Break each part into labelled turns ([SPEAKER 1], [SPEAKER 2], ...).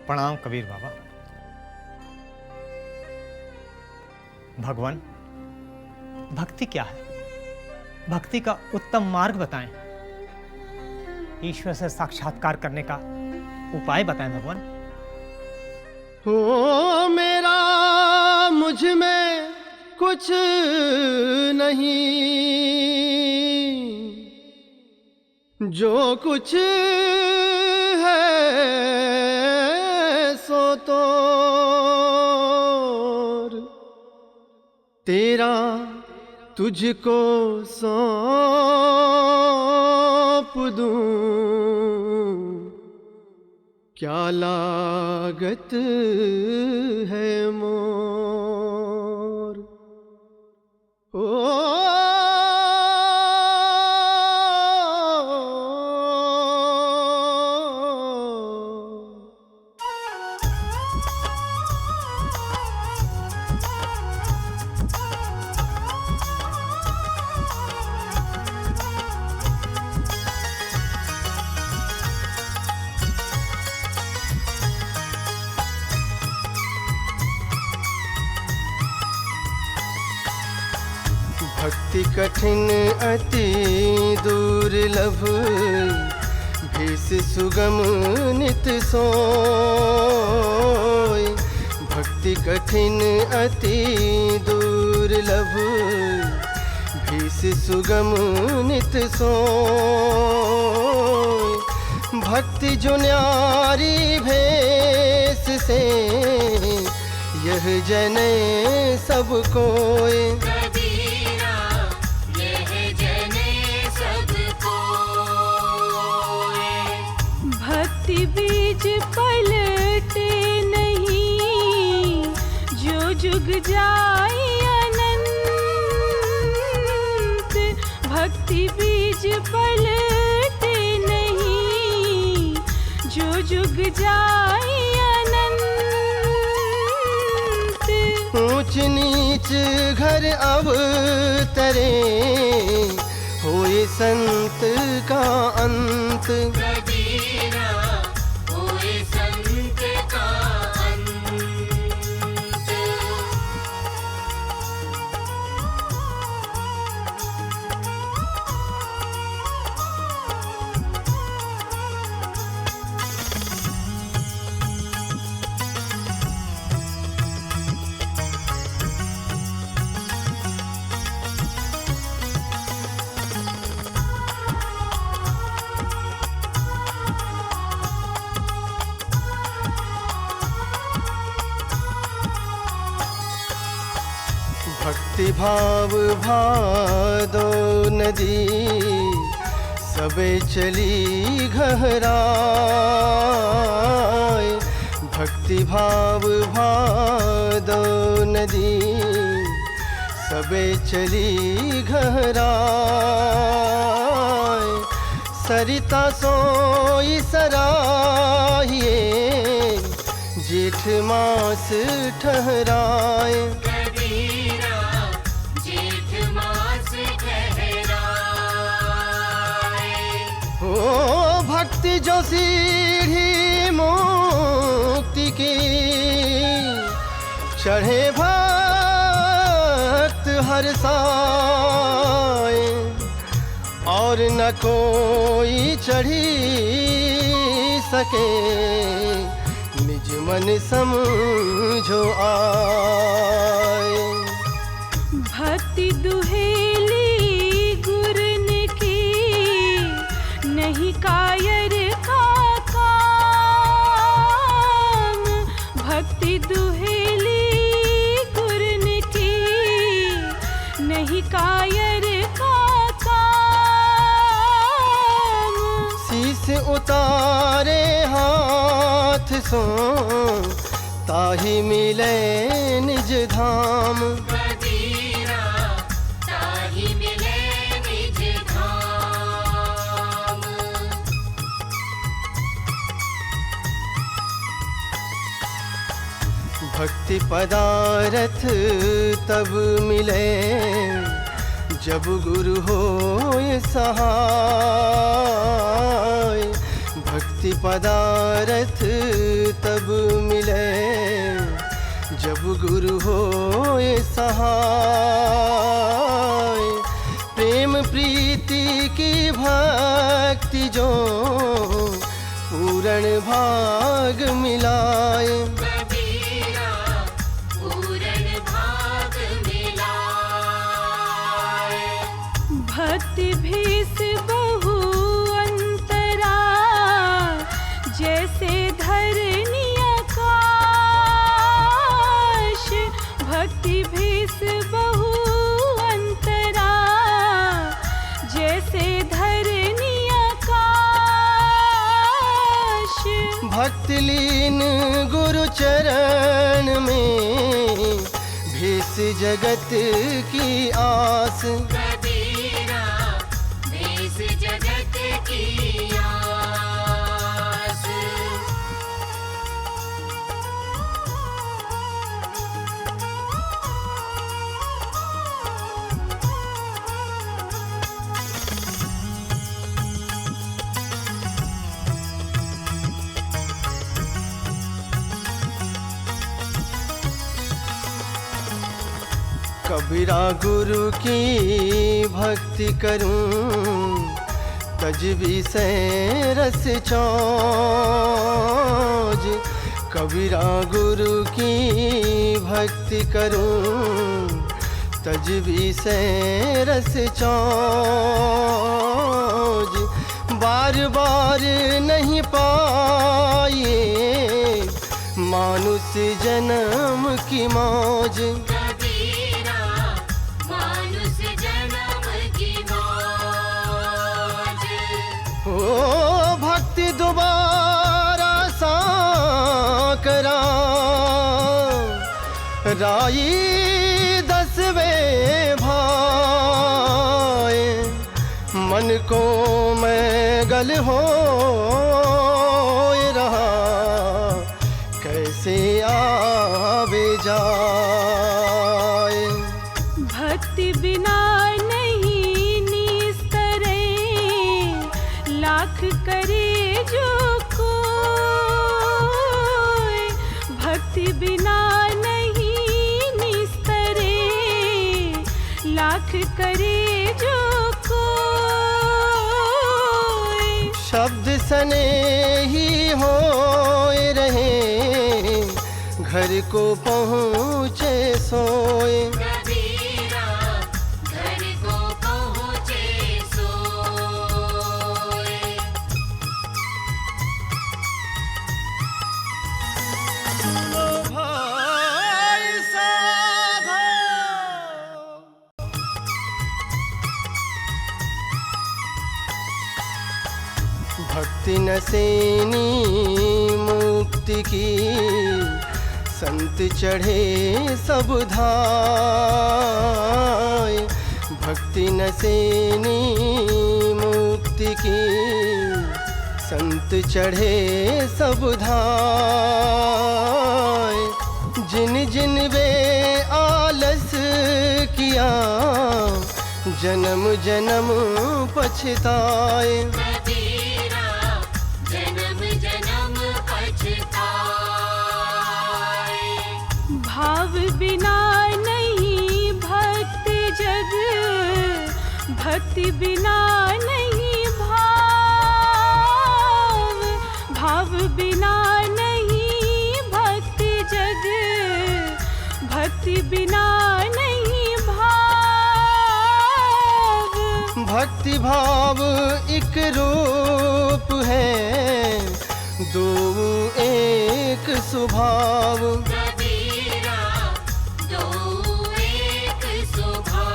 [SPEAKER 1] प्रणाम कबीर बाबा। भगवान, भक्ति क्या है? भक्ति का उत्तम मार्ग बताएं। ईश्वर से साक्षात्कार करने का उपाय बताएं भगवान।
[SPEAKER 2] हो मेरा मुझ में कुछ नहीं, जो कुछ है सो तो तेरा तुझको सौंप दूं, क्या लागत है मोर। ओ भक्ति कठिन अति दुर्लभ, भेष सुगम नित सोय। भक्ति कठिन अति दुर्लभ, भेष सुगम नित सोय। भक्ति जो न्यारी भेष से, यह जने सब कोय।
[SPEAKER 3] भक्ति बीज पलटे नहीं, जो जुग जाए अनंत। भक्ति बीज पलटे नहीं, जो जुग जाए अनंत।
[SPEAKER 2] ऊंच नीच घर अवतरे, होए संत का अंत। भक्ति भाव भादो नदी, सबे चली गहराए। भक्ति भाव भादो नदी, सबे चली गहराए। सरिता सोई सराहिए, जेठ मास ठहराए। ओ भक्ति जो सीढ़ी मुक्ति की, चढ़े भक्त हर साए। और न कोई चढ़ी सके, निज मन समझो आए।
[SPEAKER 3] भक्ति दुहेली गुरन की, नहीं कायर का काम। भक्ति दुहेली गुरन की, नहीं कायर का काम।
[SPEAKER 2] शीस उतारे हाथ सो, ताहि मिले निज धाम। भक्ति पदारथ तब मिले, जब गुरु होए सहाय। भक्ति भक्ति पदारथ तब मिले जब गुरु होए सहाय। प्रेम प्रीति की भक्ति जो पूर्ण भाग मिलाए।
[SPEAKER 3] कबीरा पूर्ण भाग मिलाए। भक्ति भीस बहु अंतरा जैसे धरनी आकाश। भक्ति भीस बहु अंतरा जैसे धरनी आकाश।
[SPEAKER 2] भक्ति लीन गुरु चरण में भेस जगत की आस।
[SPEAKER 3] कबीरा भेस जगत की आस।
[SPEAKER 2] कबीरा गुरु की भक्ति करूं तज विषय रस चौज। कबीरा गुरु की भक्ति करूं तज विषय रस चौज। बार बार नहीं पाए मानुष जन्म की मौज।
[SPEAKER 3] कबीरा मानुष जन्म की मौज।
[SPEAKER 2] ओ भक्ति दोबारा सांकरा राई 10वें भाए। मन को मैं गल हो रहा कैसे आवे जाए।
[SPEAKER 3] भक्ति बिना नहीं निस्तरे लाख करे जो कोई। भक्ति बिना नहीं निस्तरे लाख करे जो कोई।
[SPEAKER 2] शब्द सने ही हो रहे घर को पहुँचे सोए।
[SPEAKER 3] कबीरा घर को पहुँचे सोए।
[SPEAKER 2] भाई साधा भक्ति नसेनी मुक्ति की संत चढ़े सब धाय। भक्ति नसेनी मुक्ति की संत चढ़े सब धाय। जिन जिन वे आलस किया जन्म जन्म पछताए।
[SPEAKER 3] कबीरा जन्म जन्म पछताए। भाव बिना नहीं भक्त जग भक्ति बिना नहीं भाव। भाव बिना नहीं भक्त जग भक्ति बिना नहीं भाव।
[SPEAKER 2] भक्ति भाव एक रूप है दो एक स्वभाव।
[SPEAKER 3] कबीरा दो एक स्वभाव।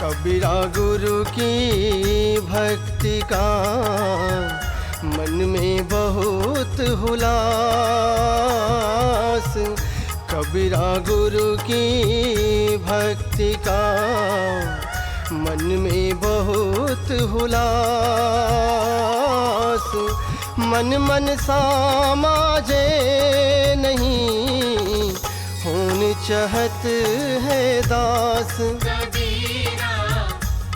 [SPEAKER 2] कबीरा गुरु की भक्ति का मन में बहुत हुलास। कबीरा गुरु की भक्ति का मन में बहुत हुलास, मन मन सामाजे नहीं होन चाहत है दास।
[SPEAKER 3] कबीरा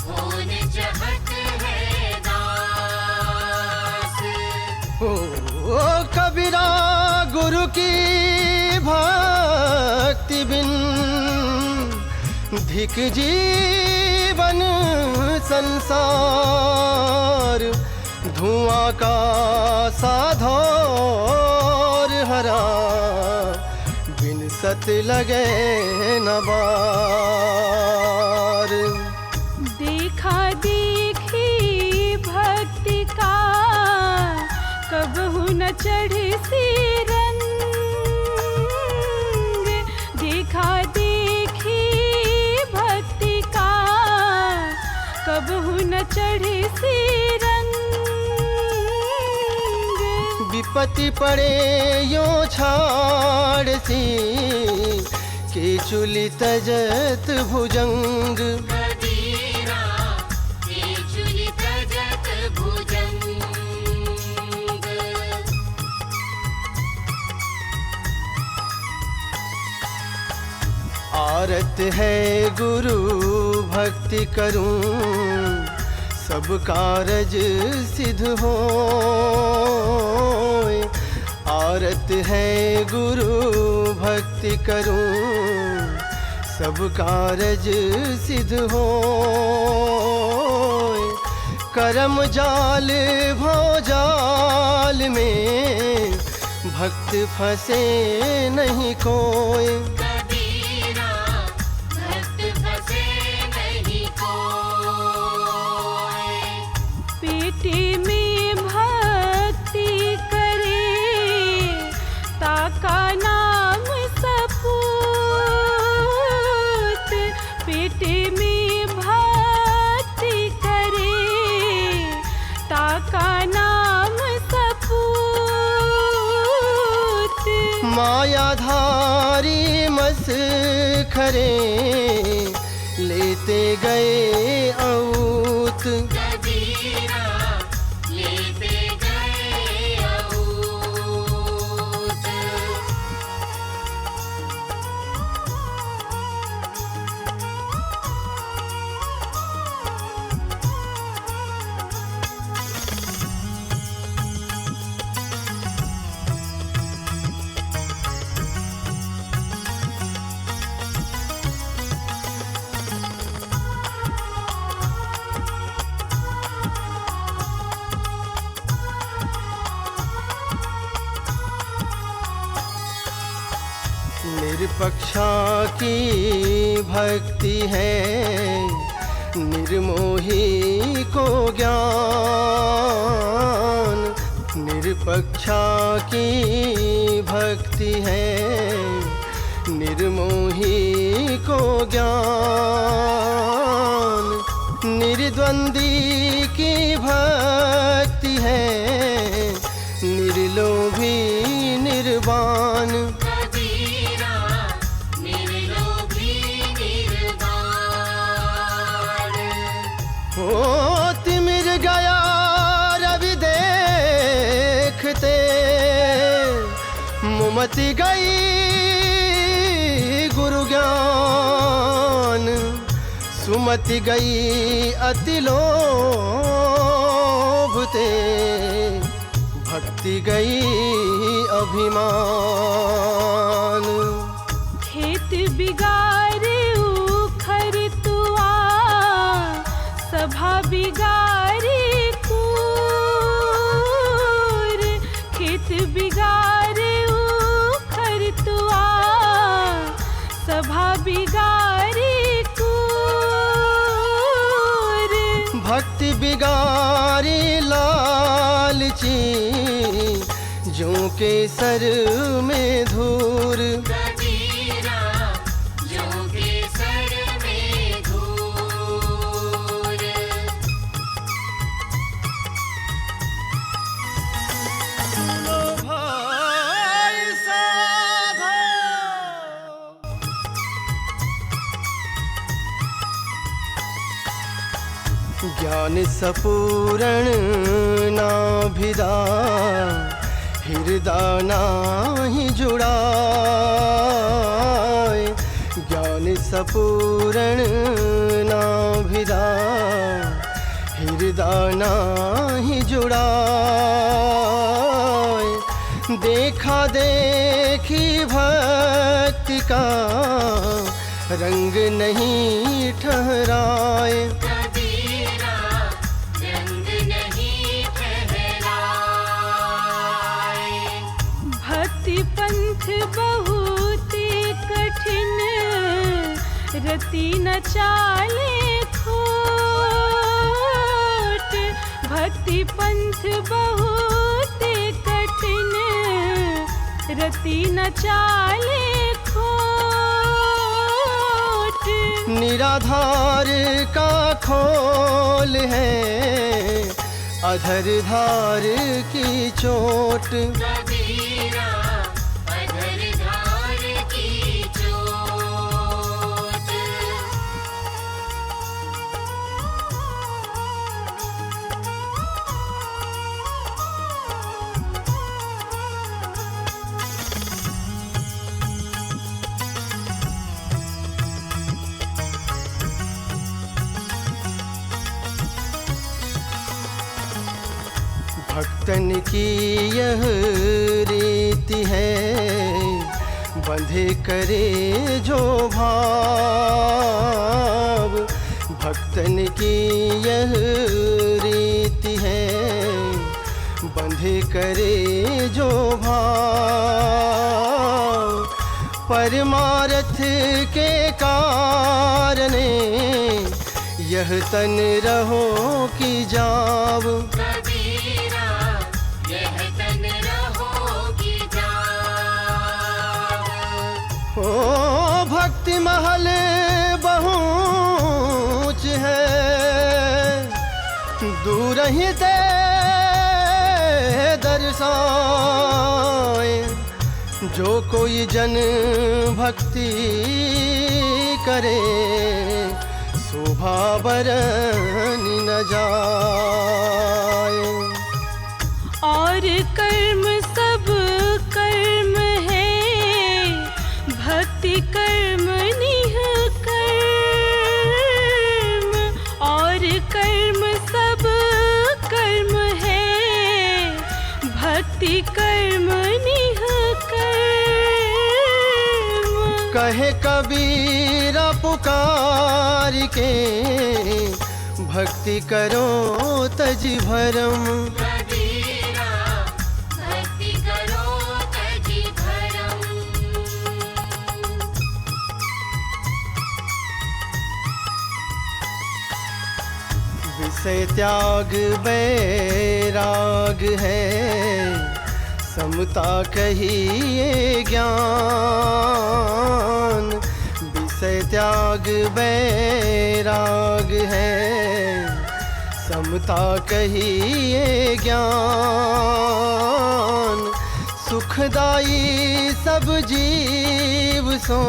[SPEAKER 3] होन चाहत है दास।
[SPEAKER 2] ओ कबीरा गुरु की भक्ति बिन धिक जीवन संसार, धुआं का साधौर हरा बिन सत लगे न बार।
[SPEAKER 3] देखा देखी भक्ति का कबहु न चढ़े सी रंग, देखा देखी भक्ति का कबहु न चढ़े सी रंग।
[SPEAKER 2] विपत्ति पड़े यो छाड़ सी के चुली तजत भुजंग।
[SPEAKER 3] कबीरा के चुली तजत भुजंग।
[SPEAKER 2] आरत है गुरु भक्ति करूं, सब कारज सिद्ध होए। आरत है गुरु भक्ति करूं, सब कारज सिद्ध होए। करम जाल भोजाल में भक्त फंसे नहीं कोई।
[SPEAKER 3] कबीरा भक्त फंसे नहीं कोई। पेटे में भक्ति करे ताका नाम सपूत। पेटे में भक्ति करे ताका नाम सपूत।
[SPEAKER 2] मायाधारी मसखरे लेते गए औत।
[SPEAKER 3] कबीरा लेते गए औत।
[SPEAKER 2] निरपक्षा की भक्ति है निर्मोही को ज्ञान। निरपक्षा की भक्ति है निर्मोही को ज्ञान। निर्द्वंदी की भक्ति है निर्लोभी निर्वाण।
[SPEAKER 3] कबीरा निर्लोभी निर्वाण।
[SPEAKER 2] ओ तिमिर गया रवि देखते, मुमति गई गुरु ज्ञान। सुमति गई अति लोभते, भक्ति गई अभिमान।
[SPEAKER 3] खेत बिगारे उखर तुआ, सभा बिगारे कूर। खेत बिगारे उखर तुआ, सभा बिगारे कूर।
[SPEAKER 2] भक्ति बिगारी लालची, जो के सर में धूर।
[SPEAKER 3] कबीरा जो के सर में धूर।
[SPEAKER 2] भाई साधा ज्ञान सपूरण नाभिदा हृदय नाही जुड़ाए। ज्ञान सपूरण नाभिदा हृदय नाही जुड़ाए। देखा देखी भक्ति का रंग नहीं ठहराए।
[SPEAKER 3] कबीरा रंग नहीं ठहराए। भक्ति पंथ बहुत कठिन रति न चाले खोट। भक्ति पंथ बहुत कठिन रति न चाले खोट।
[SPEAKER 2] निराधार का खोल है अधर धार की चोट।
[SPEAKER 3] कबीरा अधर धार की चोट।
[SPEAKER 2] भक्तन की यह रीति है बंधे करे जो भाव। भक्तन की यह रीति है बंधे करे जो भाव। परमार्थ के कारणे यह तन रहो की जाव।
[SPEAKER 3] कबीरा यह तन रहो की जाव।
[SPEAKER 2] ओ भक्ति महल बहुच है दूर ही दे दर्शाए। जो कोई जन भक्ति करे शोभा बरनी न जाए।
[SPEAKER 3] और कर्म सब कर्म है भक्ति कर्म निह कर्म। और कर्म सब कर्म है भक्ति कर्म निह कर्म।
[SPEAKER 2] कहे कबीरा पुकार के भक्ति करो तजी भरम।
[SPEAKER 3] कबीरा भक्ति करो तजी भरम।
[SPEAKER 2] विषय त्याग बैराग है समता कहिए ज्ञान। विषय त्याग बैराग है समता कहिए ज्ञान। सुखदाई सब जीव सो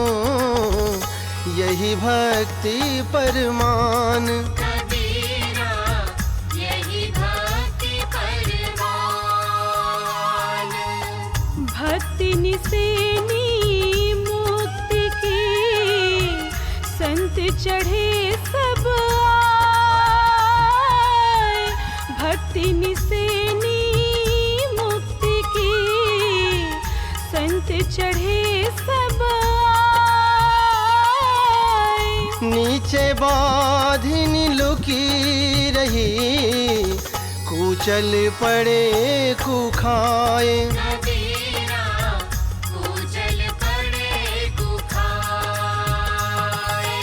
[SPEAKER 2] यही भक्ति परमान।
[SPEAKER 3] कबीरा यही भक्ति परमान। भक्ति निसेनी मुक्ति की संत चढ़े सब आए। भक्ति निसेनी मुक्ति की संत चढ़े सब आए।
[SPEAKER 2] नीचे बाधिनी लुकी रही कुचल पड़े कुखाए।
[SPEAKER 3] कबीरा कुचल पड़े कुखाए।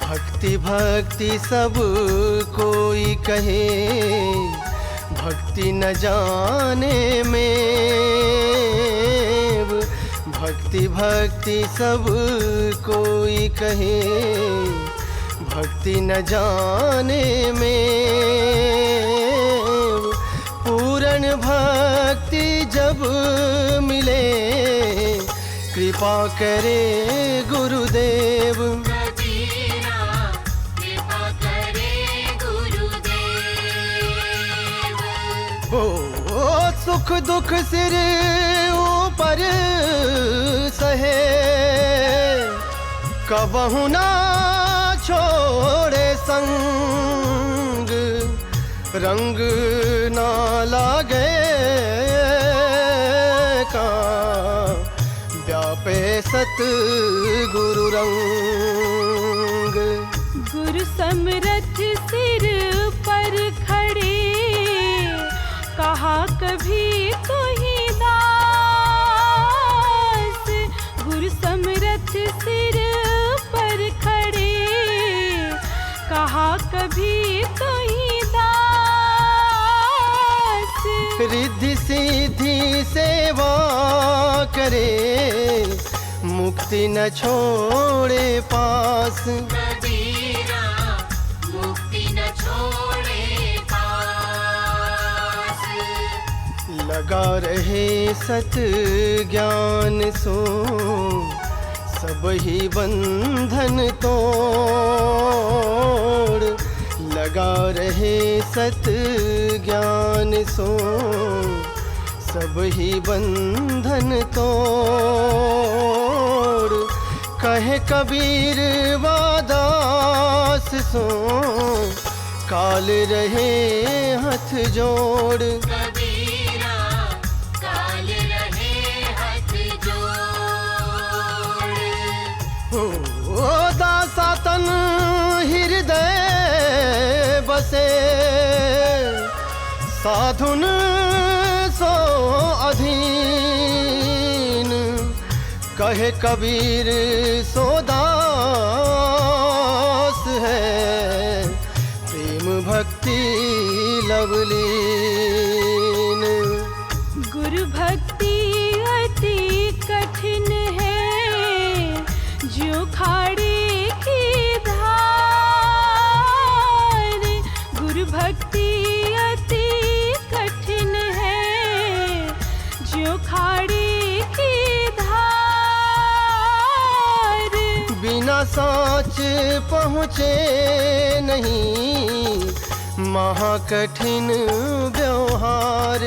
[SPEAKER 2] भक्ति भक्ति सब कोई कहे भक्ति न जाने में। भक्ति भक्ति सब कोई कहे, भक्ति न जाने में। पूर्ण भक्ति जब मिले, कृपा करे गुरुदेव।
[SPEAKER 3] कबीरा कृपा करे गुरुदेव।
[SPEAKER 2] ओ सुख दुख सिर ऊपर सहे, कबहु ना छोड़े संग। रंग ना लागे का, व्यापे सत गुरु रंग।
[SPEAKER 3] गुरु समरथ सिर पर खड़े, कहा कभी तो ही दास। गुरु समरथ सिर पर खड़े, कहा कभी तो ही दास।
[SPEAKER 2] रिद्धि सिद्धि सेवा करे, मुक्ति न छोड़े पास।
[SPEAKER 3] कबीरा मुक्ति न छोड़े पास।
[SPEAKER 2] लगा रहे सत ज्ञान सो, सब ही बंधन तोड़। लगा रहे सत ज्ञान सो, सब ही बंधन तोड़। कहे कबीर वादास सो, काल रहे हाथ जोड़।
[SPEAKER 3] कबीरा काल रहे हाथ जोड़।
[SPEAKER 2] ओ दासा तन हृदय बसे, साधुन सो अधीन। कहे कबीर सो दास है, प्रेम भक्ति लवलीन।
[SPEAKER 3] गुरु भक्ति अति कठिन है, जो खाड़े की धार। गुरु भक्ति अति कठिन है, जो खाड़े की धार।
[SPEAKER 2] बिना साच पहुँचे नहीं, महाकठिन व्यवहार।